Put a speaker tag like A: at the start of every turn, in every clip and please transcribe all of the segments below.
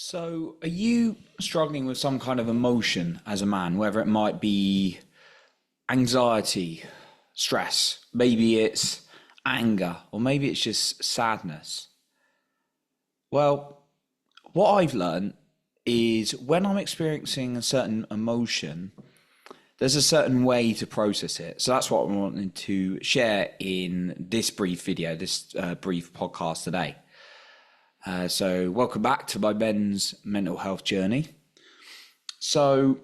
A: So, are you struggling with some kind of emotion as a man, whether it might be anxiety, stress, maybe it's anger, or maybe it's just sadness? Well, what I've learned is when I'm experiencing a certain emotion, there's a certain way to process it. So that's what I'm wanting to share in this brief video, this brief podcast today. So, welcome back to my men's mental health journey. So,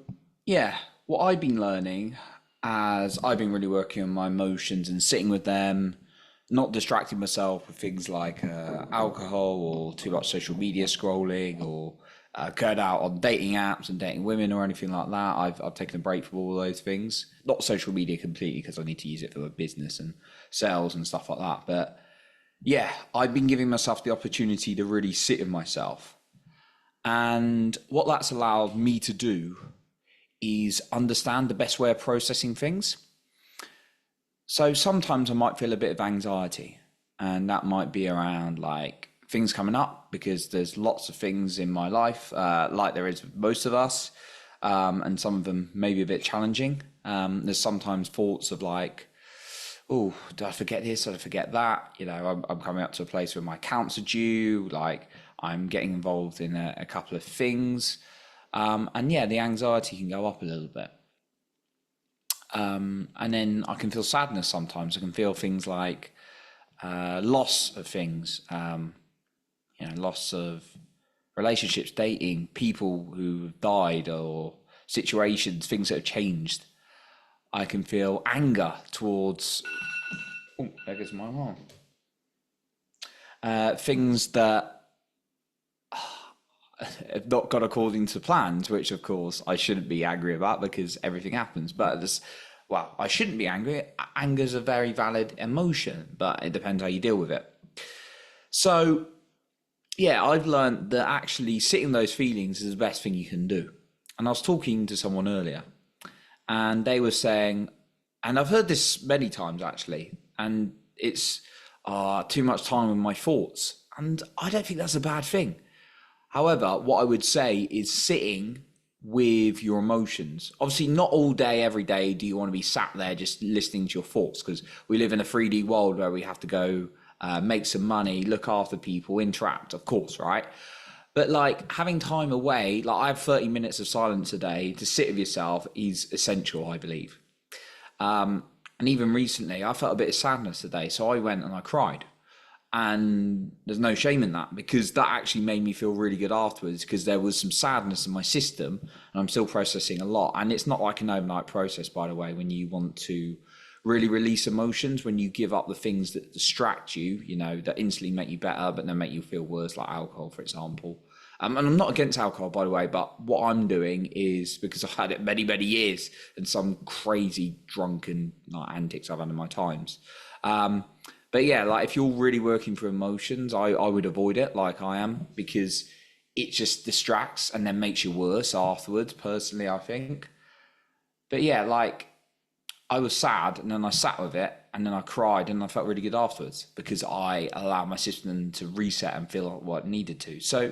A: yeah, what I've been learning as I've been really working on my emotions and sitting with them, not distracting myself with things like alcohol or too much social media scrolling or going out on dating apps and dating women or anything like that. I've taken a break from all those things. Not social media completely because I need to use it for my business and sales and stuff like that. But yeah, I've been giving myself the opportunity to really sit with myself. And what that's allowed me to do is understand the best way of processing things. So sometimes I might feel a bit of anxiety, and that might be around like things coming up because there's lots of things in my life, like there is with most of us, and some of them may be a bit challenging. There's sometimes thoughts of like, oh, did I forget this? Did I forget that? You know, I'm coming up to a place where my accounts are due, like I'm getting involved in a couple of things. And yeah, the anxiety can go up a little bit. And then I can feel sadness sometimes. I can feel things like loss of things, loss of relationships, dating, people who've died or situations, things that have changed. I can feel anger towards, oh, there goes my alarm. Things that have not gone according to plans, which of course I shouldn't be angry about because everything happens. But this, well, I shouldn't be angry. Anger is a very valid emotion, but it depends how you deal with it. So, yeah, I've learned that actually sitting those feelings is the best thing you can do. And I was talking to someone earlier, and they were saying, and I've heard this many times actually, and it's too much time with my thoughts. And I don't think that's a bad thing. However, what I would say is sitting with your emotions. Obviously, not all day, every day do you want to be sat there just listening to your thoughts, because we live in a 3D world where we have to go make some money, look after people, interact, of course, right? But like having time away, like I have 30 minutes of silence a day to sit with yourself is essential, I believe. And even recently, I felt a bit of sadness today, so I went and I cried. And there's no shame in that because that actually made me feel really good afterwards because there was some sadness in my system and I'm still processing a lot. And it's not like an overnight process, by the way, when you want to really release emotions, when you give up the things that distract you, you know, that instantly make you better, but then make you feel worse, like alcohol, for example. And I'm not against alcohol, by the way, but what I'm doing is because I've had it many, many years and some crazy drunken like, antics I've had in my times. But yeah, like if you're really working for emotions, I would avoid it like I am because it just distracts and then makes you worse afterwards, personally, I think. But yeah, like I was sad and then I sat with it and then I cried and I felt really good afterwards because I allowed my system to reset and feel what it needed to. So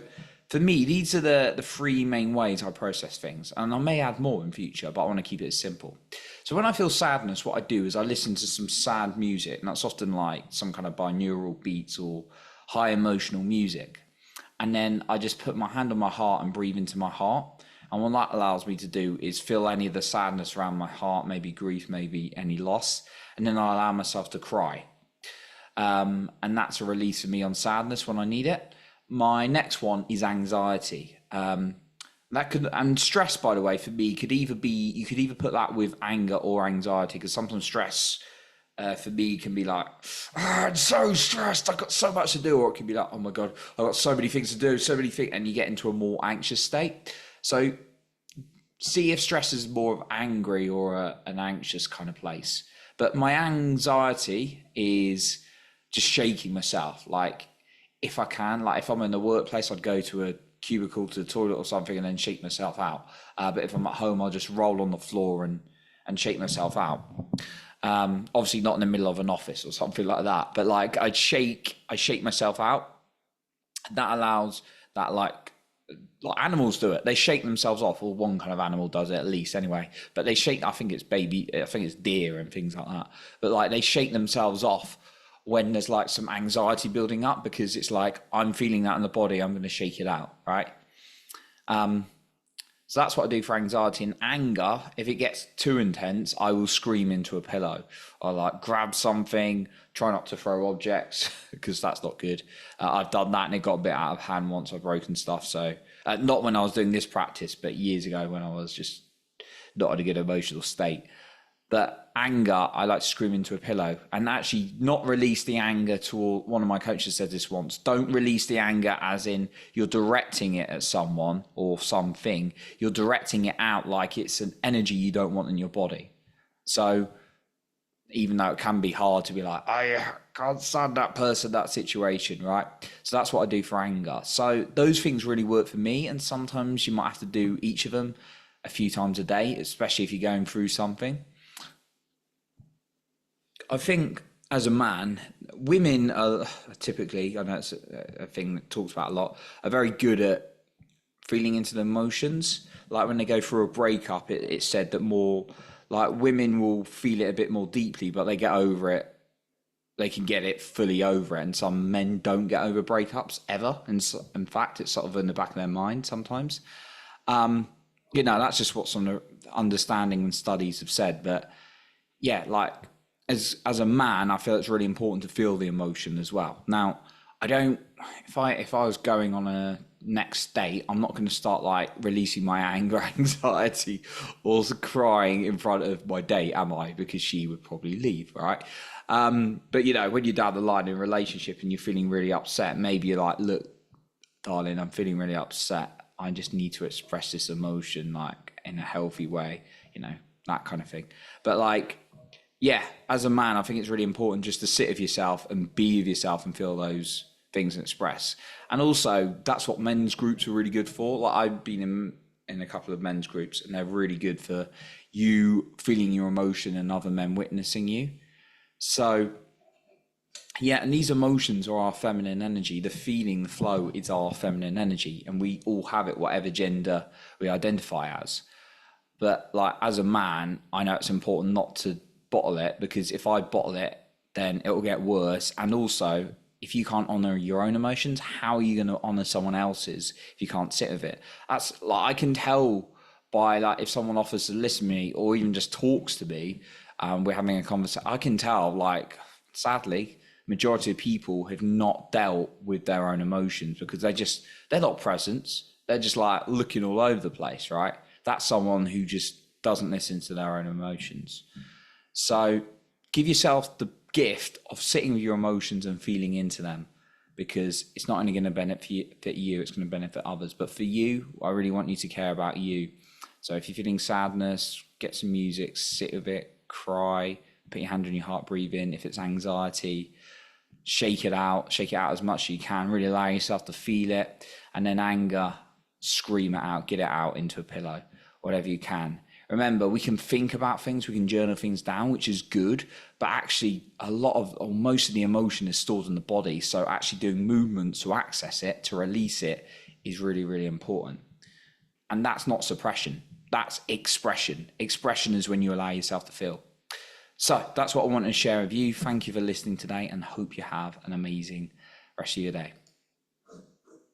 A: for me, these are the three main ways I process things. And I may add more in future, but I want to keep it as simple. So when I feel sadness, what I do is I listen to some sad music, and that's often like some kind of binaural beats or high emotional music. And then I just put my hand on my heart and breathe into my heart. And what that allows me to do is feel any of the sadness around my heart, maybe grief, maybe any loss. And then I allow myself to cry. And that's a release for me on sadness when I need it. My next one is anxiety. That could, and stress, by the way, for me could either be, you could either put that with anger or anxiety, because sometimes stress for me can be like, I'm so stressed, I've got so much to do, or it can be like, oh my God, I've got so many things to do, so many things, and you get into a more anxious state. So see if stress is more of angry or an anxious kind of place. But my anxiety is just shaking myself. Like if I can, like if I'm in the workplace, I'd go to a cubicle to the toilet or something and then shake myself out. But if I'm at home, I'll just roll on the floor and shake myself out. Obviously not in the middle of an office or something like that, but like I shake myself out. That allows that like like animals do it. They shake themselves off, or one kind of animal does it at least anyway. But they shake, I think it's deer and things like that. But like they shake themselves off when there's like some anxiety building up, because it's like, I'm feeling that in the body, I'm going to shake it out, right? So that's what I do for anxiety. And anger, if it gets too intense, I will scream into a pillow. I like grab something, try not to throw objects because that's not good. I've done that and it got a bit out of hand once. I've broken stuff. So not when I was doing this practice, but years ago when I was just not in a good emotional state. But anger, I like to scream into a pillow and actually not release the anger one of my coaches said this once. Don't release the anger as in you're directing it at someone or something. You're directing it out like it's an energy you don't want in your body. So even though it can be hard to be like, I can't stand that person, that situation, right? So that's what I do for anger. So those things really work for me. And sometimes you might have to do each of them a few times a day, especially if you're going through something. I think as a man, women are typically, I know it's a thing that talks about a lot, are very good at feeling into the emotions. Like when they go through a breakup, it's said that more like women will feel it a bit more deeply, but they get over it. They can get it fully over it. And some men don't get over breakups ever. And so, in fact, it's sort of in the back of their mind sometimes. That's just what some understanding and studies have said. But yeah, like, as a man, I feel it's really important to feel the emotion as well. Now, I don't, if I was going on a next date, I'm not going to start like releasing my anger, anxiety, or crying in front of my date, am I? Because she would probably leave, right? But when you're down the line in a relationship and you're feeling really upset, maybe you're like, look, darling, I'm feeling really upset. I just need to express this emotion like in a healthy way, that kind of thing. But like, yeah, as a man, I think it's really important just to sit with yourself and be with yourself and feel those things and express. And also, that's what men's groups are really good for. Like I've been in a couple of men's groups and they're really good for you feeling your emotion and other men witnessing you. So, yeah, and these emotions are our feminine energy. The feeling, the flow is our feminine energy. And we all have it, whatever gender we identify as. But like as a man, I know it's important not to bottle it, because if I bottle it, then it will get worse. And also, if you can't honor your own emotions, how are you going to honor someone else's if you can't sit with it? That's like, I can tell by like if someone offers to listen to me or even just talks to me, we're having a conversation, I can tell, like, sadly, majority of people have not dealt with their own emotions because they're not present. They're just like looking all over the place, right? That's someone who just doesn't listen to their own emotions. So give yourself the gift of sitting with your emotions and feeling into them, because it's not only going to benefit you, it's going to benefit others. But for you, I really want you to care about you. So if you're feeling sadness, get some music, sit with it, cry, put your hand on your heart, breathe in. If it's anxiety, shake it out as much as you can, really allow yourself to feel it. And then anger, scream it out, get it out into a pillow, whatever you can. Remember, we can think about things, we can journal things down, which is good, but actually most of the emotion is stored in the body. So actually doing movements to access it, to release it, is really, really important. And that's not suppression, that's expression. Expression is when you allow yourself to feel. So that's what I wanted to share with you. Thank you for listening today and hope you have an amazing rest of your day.